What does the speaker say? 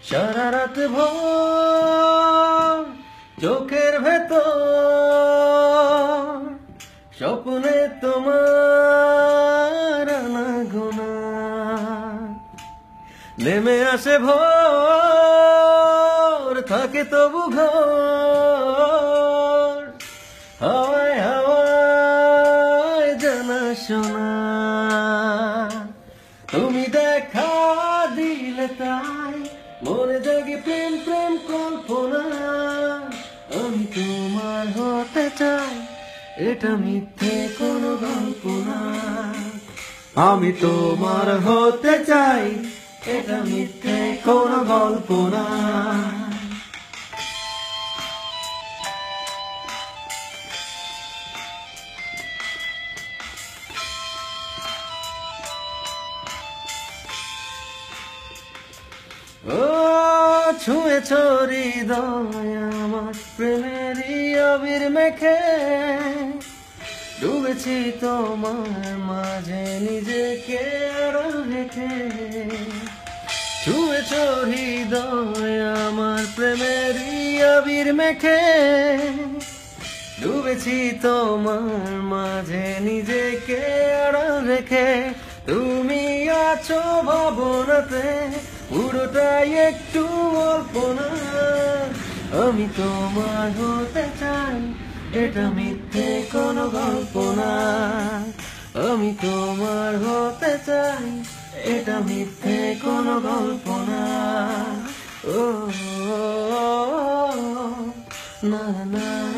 সারা রাত ভোর চোখের ভেতর স্বপ্নে তোমার আনাগোনা নেমে আসে ভোর থাকে তবু ঘর হাওয়ায় হাওয়ায় জানা শোনা তুমি দেখা দিলে তাই মনে জাগে প্রেম প্রেম কল্পনা আমি তোমার হতে চাই এটা মিথ্যে কোনো গল্প না আমি তোমার হতে চাই এটা মিথ্যে কোনো গল্প না ও ছুঁয়েছ হৃদয় আমার প্রেমেরই আবির মেখে ডুবেছি তোমার মাঝে নিজেকে আড়াল রেখে ছুঁয়েছ হৃদয় আমার প্রেমেরই আবির মেখে ডুবেছি তোমার মাঝে নিজেকে আড়াল রেখে তুমি আছো ভাবনাতে পুরোটাই একটু অল্প না আমি তোমার হতে চাই এটা মিথ্যে কোনো গল্প না আমি তোমার হতে চাই এটা মিথ্যে কোনো গল্প না ও না না